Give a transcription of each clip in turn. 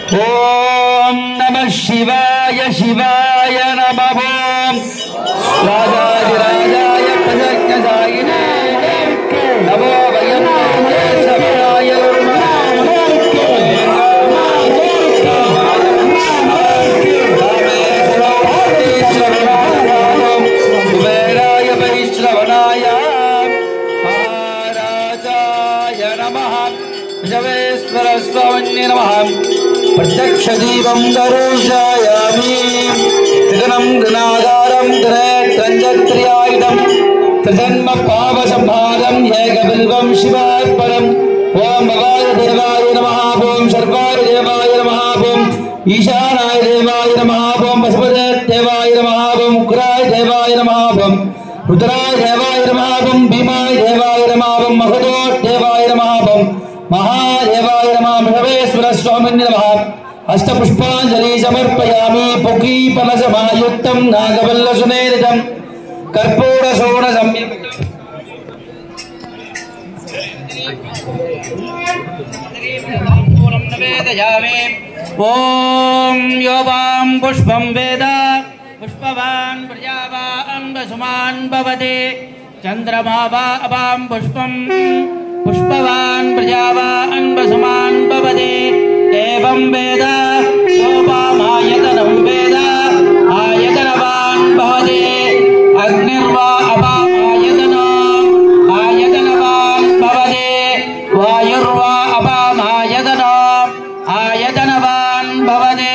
ओम नमः शिवाय शिवाय नमः राजाधिराजाय प्रसन्नदायिने नमो वयं शबराय कुबेराय वैश्रवणाय महाराजाय नमः विश्वेश्वर स्वामिने नमः प्रत्यक्ष दीपं दर्शयामि त्रिगुणं गुणागारं त्रिनेत्रञ्जत्रियायुधं त्रिजन्म पापसंहारं एकबिल्वं शिवात्परम् ओम भवाय देवाय नमः ओम सर्वाय देवाय नमः ओम ईशानाय देवाय नमः ओम वसुपते देवाय नमः ओम उग्राय देवाय नमः ओम रुद्राय देवाय नमः ओम भीमाय देवाय नमः ओम मगधो देवाय नमः ओम महादेवाय नमः विश्वेश्वर स्वामिने नमः अष्टपुष्पांजलि समर्पयामि पुकीफलसमायुक्तं नागवल्लसुनेरितं कर्पूरशोणसंयुक्तं ओम योवां पुष्पं वेद पुष्पवान् प्रजावान् वसुमान् भवते चन्द्रमा वा अवां पुष्पं पुष्पवान् प्रजावान् वसुमान् भवते एवं वेद सोपामायतनं वेद आयतनवान् भवते अग्निर्वा अपामायतनो आयतनवान् भवते वायुर्वा अपामायतनो आयतनवान् भवते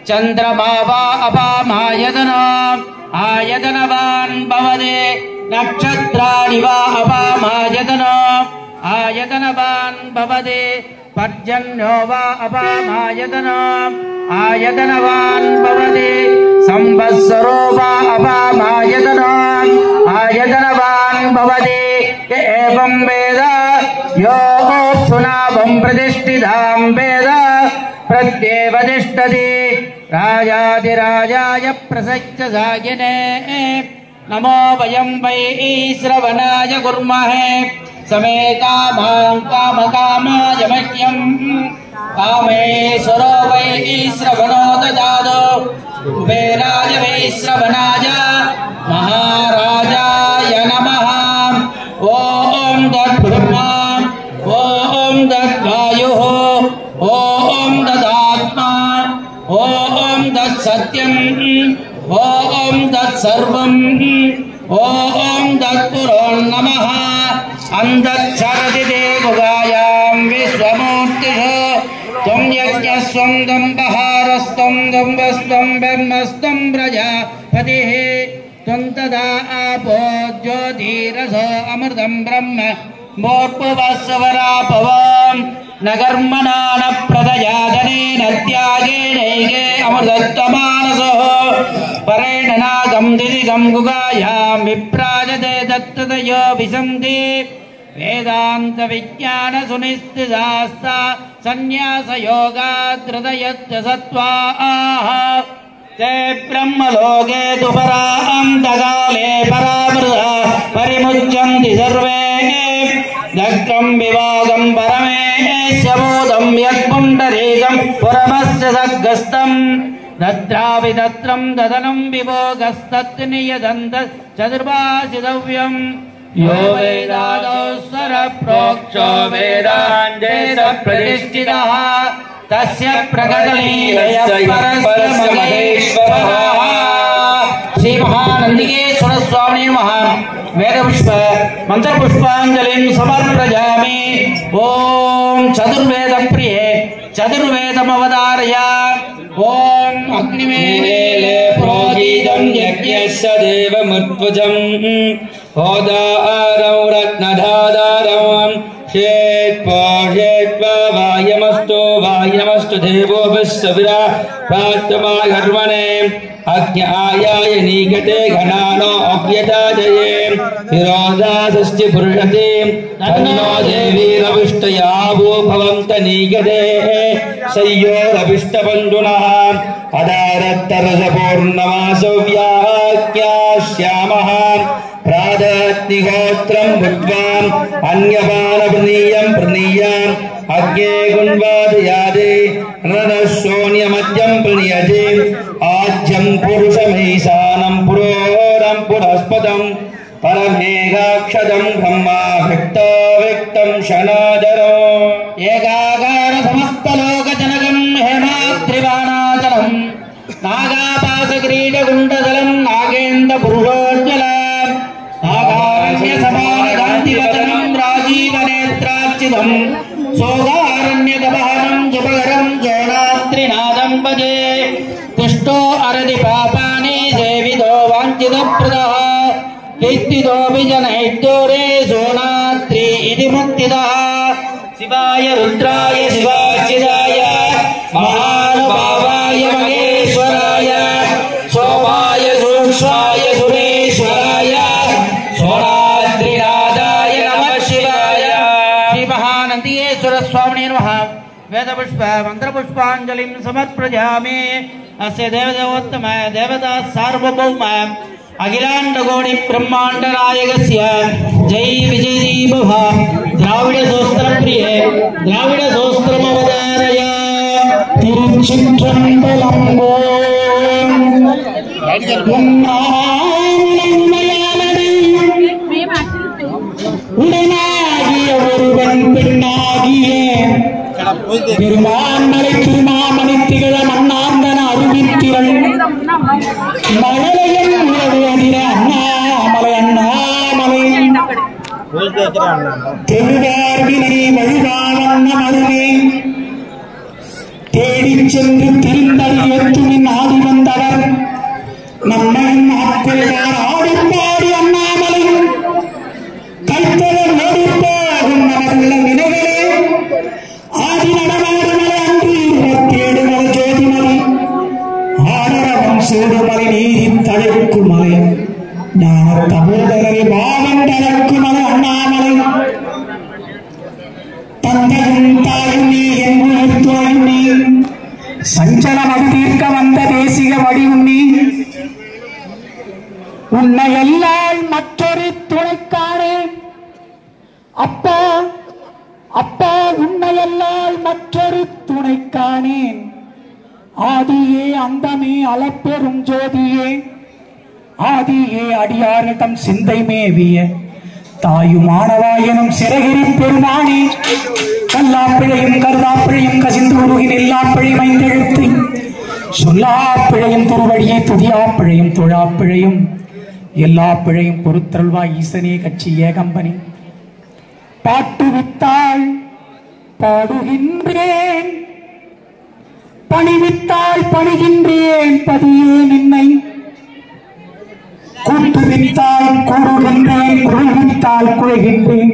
चन्द्रमा वा अपामायतनो आयतनवान् भवते नक्षत्राणि वा अपामायतनो आयतनवान् भवते पर्जन्यो वा अपामायतनो आयतनवान् भवते संवत्सरो वा अपामायतनो आयतनवान् भवते एवं वेद यो सुनाभं प्रतिष्ठितां वेद प्रत्येव तिष्ठति राजाधिराजाय प्रसज्य सागिने नमो वयं वै श्रवणाय कुर्महे समे कामां कामकामाय मह्यं कामेश्वरो वै श्रवणो ददातु कुबेराय वै श्रवणाय महाराजाय नमः ॐ तद्ब्रह्मा ॐ तद्वायुः ॐ तदात्मा ॐ तत्सत्यम् ॐ तत्सर्वम् ॐ तत्पुरो नमः अंधच्छरति देवगायां विश्वमूर्तिषु त्वं यज्ञस्वं दम्बहारस्त्वं दम्बस्त्वं ब्रह्मस्त्वं प्रजापतिः त्वं तदा आपो ज्योतिरसो अमृतं ब्रह्म मोर्पुवस्वरापवं न कर्मणा न प्रदया धनेन त्यागेनैके अमृतत्वमानसो परेण नागं दिदिगं गुगायां विप्राजते दत्ततयो विसन्ति वेदांत विज्ञान सुनिस्थितास्ता संन्यास योगाद्रदयत्य सत्त्वाः ते ब्रह्मलोके तु परान्तकाले परामृता परिमुच्यन्ति सर्वे दग्धं विवादं परमेश्य बोधं यत्पुण्डरीकं पुरमस्य सद्गस्तं दद्राविदत्रं ददनं विभोगस्तत्नियदन्त चतुर्भाषितव्यम् यो वेदादौ स्वरप्रोक्षो वेदान्ते प्रतिष्ठितः तस्य प्रकटलीलयः परस्य महेश्वरः श्री महानंदिकेश्वर स्वामी नमः वेदपुष्प मंत्रपुष्पांजलिं समर्पयामि ओम चतुर्वेद प्रिये चतुर्वेदमवतारय ओम अग्निमेले प्रोदितं यज्ञस्य देवमुत्पजं होदारौ रत्नधादारौ वायमस्तु देवो विश्वविरा प्रातमाघर्मणे अज्ञायाय नीकटे घनानो अव्यता जये विरोधासस्ति पुरुषते तन्नो देवी रविष्टयावो भवन्त नीकटे सय्योरविष्टबन्धुनः अदारत्तरसपूर्णमासो व्याख्यास्यामः प्रातः अग्निहोत्रं भुक्त्वाम् अन्यपानप्रणीयं प्रणीयाम् अग्ने गुण्वादयादे रणशोण्यमद्यं प्रणीयते आज्यं पुरुषमैशानं पुरोरं पुरस्पदम् परमेगाक्षदं ब्रह्मा व्यक्तं शनादरो एकाकार समस्तलोकजनकं हेमाद्रिवाणाचलं नागापाशक्रीडकुण्डदलं नागेन्द्रपुरुषोज्ज्वलं नागारण्यसमानकान्तिवदनं राजीवनेत्रार्चितं सोगारण्यगमनं जपकरं जैनात्रिनादं भजे तुष्टो अरतिपापानि सेवितो वाञ्छितप्रदः कीर्तितो विजनैर्दूरे सोनात्रि इति मुक्तिदः शिवाय रुद्राय शिवार्चिताय महानुभावाय महेश्वराय सोमाय सूक्ष्माय सुरेश्वराय सोनात्रिनादाय नमः शिवाय श्री महानंदीश्वर स्वामिने नमः वेदपुष्प मंत्रपुष्पांजलिं समर्पयामि अस्य देवदेवोत्तम देवता सार्वभौम अखिलांडकोटि ब्रह्मांड नायकस्य जय विजयी भव द्राविड सोस्त्र प्रिय द्राविड सोस्त्रमवतारय तिरुचित्रंबलम உடனாகிய ஒருவன் பெண்ணாகிய பெருமான்மலை திருமாமணி திகழ மன்னார்ந்தன அருவித்திரள் மலையன் உறவுதிர அண்ணாமலை அண்ணாமலை தெருவார்வினை வழிவாவண்ண மருவே தேடிச் சென்று திருந்தறியத்துமின் ஆடி வந்தவர் நம்மை ஆட்கொள்வார் ஆடிப்பாடி அண்ணாமலை கைத்தவர் ஓடிப்போகும் நமக்குள்ள நினைகளே ஆதி நடமாடுமலை அன்று 27 மலை ஜோதிமலை ஆடரவம் சூடுமலை நீதி தழைக்கு மலை ஞான தபோதரரை பாவம் தழைக்கு மலை அண்ணாமலை தந்தையும் தாயும் நீ என் துணையும் நீ சஞ்சலம் அது தீர்க்க வந்த தேசிக வடிவும் நீ உன்னை எல்லால் மற்றொரு துணைக்கானே அப்பா அப்பா உன்னை எல்லால் மற்றொரு துணைக்கானேன் ஆதியே அந்தமே அளப்பெரும் ஜோதியே ஆதியே அடியார்கள் தம் சிந்தை மேவிய தாயுமானவாயனும் சிறகிரி பெருமானே கல்லாப்பிழையும் கருதாப்பிழையும் கசிந்து உருகின் எல்லாப்பிழையும் ஐந்தெழுத்து சொல்லாப்பிழையும் திருவடியே துதியாப்பிழையும் தொழாப்பிழையும் எல்லா பிழையும் பொறுத்தருள்வா ஈசனே கட்சி ஏகம்பனி பாட்டுவித்தாள் பாடுகின்றேன் பணிவித்தாள் பணிகின்றேன் பதியே நின்னை கூட்டுவித்தாள் கூடுகின்றேன் குழுவித்தாள் குழைகின்றேன்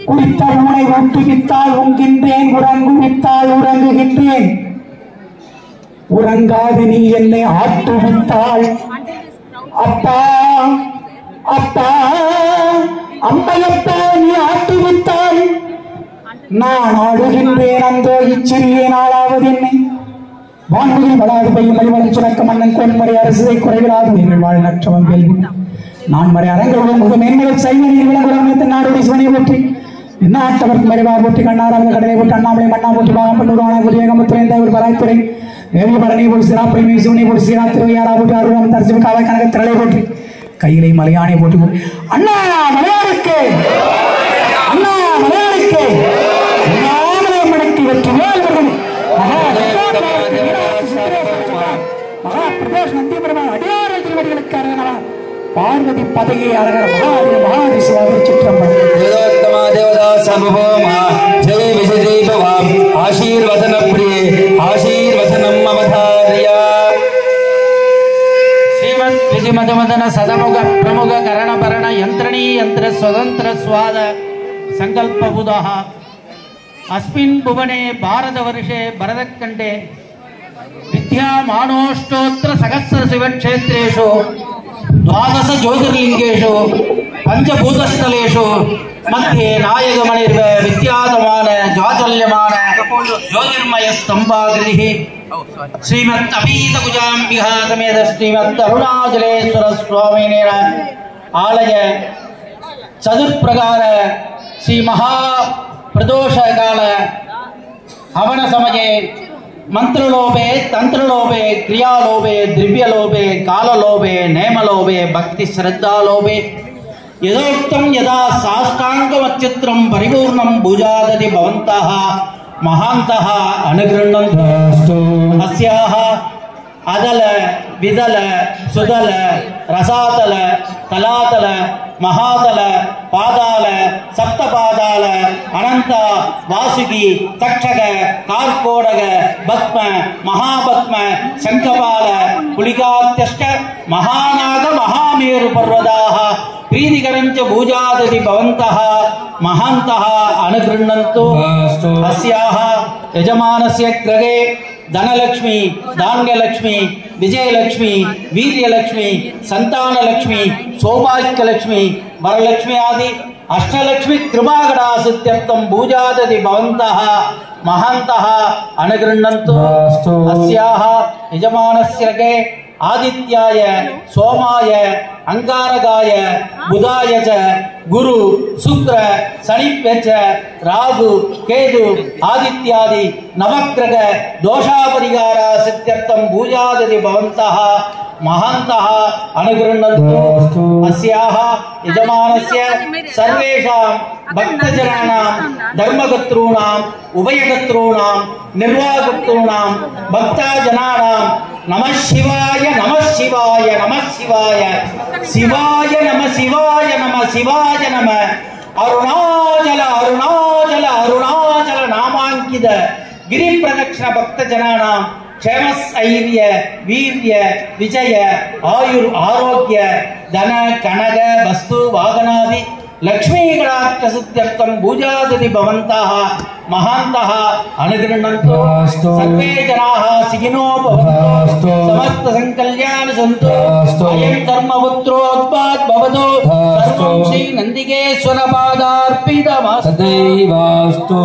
குடித்த உனை ஊட்டுவித்தாள் உண்கின்றேன் உறங்குவித்தாள் உறங்குகின்றேன் உறங்காது நீ என்னை ஆட்டுவித்தாள் அப்பா அப்பா அம்மையப்பா நீ ஆட்டுவித்தாள் நான் ஆடுகின்றேன் அந்தோ இச்சிறிய நாளாவது என்னை வான்முகில் வளாது பையும் மலிவளம் சுரக்க மன்னன் கோன்மறை அரசை குறைவிலாது உயிர்கள் வாழ் நற்றவம் கேள்வி நான் மறை அரங்களுடன் முக மேன்மைகள் சைவ நீர் விளங்குடன் நாடுடைய சிவனை போற்றி என்ன ஆட்டவர்க்கு மறைவா போற்றி கண்ணாராக கடலை போட்டு அண்ணாமலை மண்ணா போட்டு பாகம் பண்ணுவான போட்டி ஏகமத்துறை ஒரு பராய்த்துறை வேவி பரணி போட்டு சிராப்பை சிவனை போட்டு சீரா திருவையாரா போட்டு அருணம் தரிசிவ காவல் கனக திரளை போற்றி கையிலை மலையானை போட்டு அண்ணா மலையாளுக்கு அண்ணா மலையாளுக்கு அண்ணாமலை மடக்கி வெற்றி வேல்வர்கள் மகா பிரதோஷ் நந்திபுரமா அடியாரல் திருவடிகளுக்கு அரகனவா பார்வதி பதையை அரகர மகாதி சிவாதி சிற்றம்பலம் தேவோத்தமா தேவதா சர்வபௌமா ஜெய விஜயதே பவாம் ஆசீர்வசன பிரியே ஆசீர்வசனம் அவதாரியா ஸ்ரீமத் விஜயமதமதன சதமுக பிரமுக கரணபரண யந்திரணி யந்திர ஸ்வதந்திர ஸ்வாத சங்கல்பபுதः अस्मिन् भुवने भारतवर्षे भरतखण्डे विद्यामानोष्टोत्तर सहस्र शिवक्षेत्रेषु 12 ज्योतिर्लिङ्गेषु पञ्चभूतस्थलेषु मध्ये नायकमणिर्व विद्यातमान ज्वाज्वल्यमान ज्योतिर्मय स्तंभाकृतिः श्रीमत् अभीतकुजाम्बिका समेत श्रीमत् अरुणाचलेश्वर स्वामिनेन आलय चतुर्प्रकार श्री महा प्रदोष काल हवन समये मंत्रलोभे तंत्रलोभे क्रियालोभे द्रव्यलोभे काललोभे नेमलोभे भक्ति श्रद्धालोभे यदोक्तं यदा साष्टांगमच्चित्रं परिपूर्णं भुजादति भवन्तः महान्तः अनुगृह्णन्तु अस्याः अदल विदल सुदल रसातल तलातल महातल पादाल सप्तपादाल अनंत वासुकी तक्षक कार्कोडक भस्म महाभस्म शंखपाल पुलिकात्यष्ट महानाग महामेरु पर्वताः प्रीतिकरञ्च भूजादति भवन्तः महान्तः अनुगृह्णन्तु अस्याः यजमानस्य गृहे धनलक्ष्मी धान्यलक्ष्मी विजयलक्ष्मी वीर्यलक्ष्मी संतानलक्ष्मी सौभाग्यलक्ष्मी वरलक्ष्मी आदि अष्टलक्ष्मी कृपागणा सिद्ध्यर्थं भूजादति भवन्तः महान्तः अनुगृह्णन्तु अस्याः यजमानस्य गृहे आदित्याय सोमाय अंगारकाय बुधाय च गुरु शुक्र शनिभ्य च राहु केतु आदित्यादि नवग्रह दोषापरिहारा सिद्ध्यर्थं भूजादति भवन्तः महान्तः अनुगृह्णन्तु अस्याः यजमानस्य सर्वेषां भक्तजनानां धर्मकर्तॄणां उभयकर्तॄणां निर्वाहकर्तॄणां भक्तजनानां नमः शिवाय नमः शिवाय नमः शिवाय शिवाय नमः शिवाय नमः शिवाय नमः अरुणाचल अरुणाचल अरुणाचल नामांकित गिरि प्रदक्षिण भक्तजनानां क्षेमस्थैर्य वीर्य विजय आयुर आरोग्य धन कनक वस्तु वाहनादि लक्ष्मी गणाक्षसिद्ध्यर्थं भूजादति भवन्तः महान्तः अनुगृह्णन्तु सर्वे जनाः सुखिनो भवन्तु समस्त संकल्यानि सन्तु अयं धर्मपुत्रोद्भवात् भवतु सर्वं श्री नन्दिकेश्वर पादार्पितमस्तु सदैवास्तु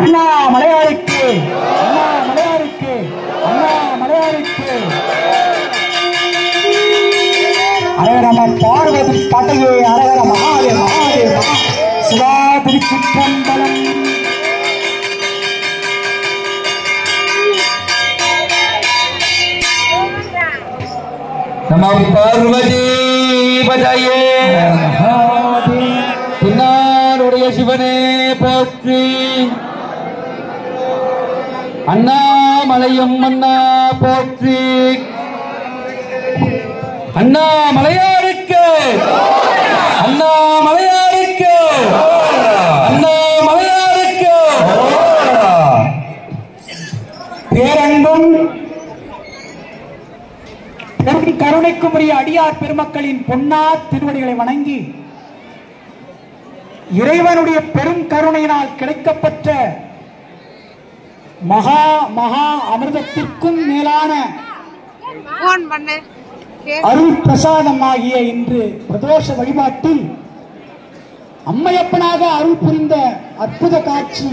அண்ணா மலையாளிக்கு அண்ணா மலையாளிக்கு அண்ணா மலையாளிக்கு அரகரம பார்வதி பட்டையே அரகர மகாதேவ மகாதேவ சிவா திருச்சிற்றம்பலம் நம பார்வதி பதையே பின்னாருடைய சிவனே போற்றி அண்ணாமலையும் அண்ணா போற்றி அண்ணாமலையாருக்கு அண்ணாமலையாருக்கு அண்ணாமலையாருக்கு பேரன்பும் கருணைக்கும் உரிய அடியார் பெருமக்களின் பொன்னார் திருவடிகளை வணங்கி இறைவனுடைய பெரும் கருணையினால் கிடைக்கப்பட்ட மகா மகா அமிர்தத்திற்கும் மேலான அருள் பிரசாதம் ஆகிய இன்று பிரதோஷ வழிபாட்டில் அம்மையப்பனாக அருள் புரிந்த அற்புத காட்சி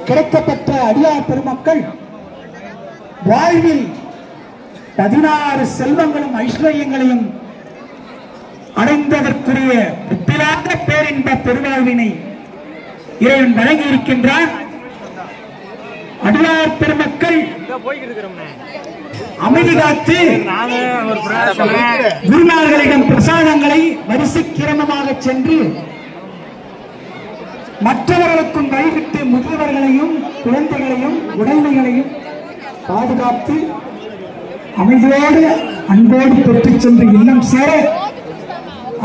கிடைக்கப்பட்ட அடியார் பெருமக்கள் வாழ்வில் 16 செல்வங்களும் ஐஸ்வர்யங்களையும் அடைந்ததற்குரிய புத்திராத பேரின்ப பெருவாழ்வினை இறைவன் வழங்கி இருக்கின்றார். அடியார் பெருமக்கள் அமைதி காத்து குருமார்களிடம் பிரசாதங்களை வரிசை கிரமமாக சென்று மற்றவர்களுக்கும் வழிவிட்டு முதியவர்களையும் குழந்தைகளையும் உடைமைகளையும் பாதுகாத்து அமைதியோடு அன்போடு பெற்றுச் சென்று இல்லம் சேர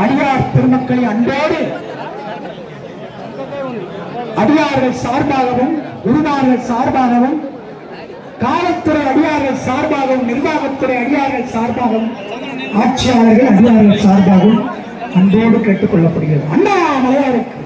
அடியார் பெருமக்களை அன்போடு அடியார்கள் சார்பாகவும் குருமார்கள் சார்பாகவும் காவல்துறை அடியார்கள் சார்பாகவும் நிர்வாகத்துறை அடியார்கள் சார்பாகவும் ஆட்சியாளர்கள் அடியார்கள் சார்பாகவும் அன்போடு கேட்டுக் கொள்ளப்படுகிறது. அண்ணா மலையாருக்கு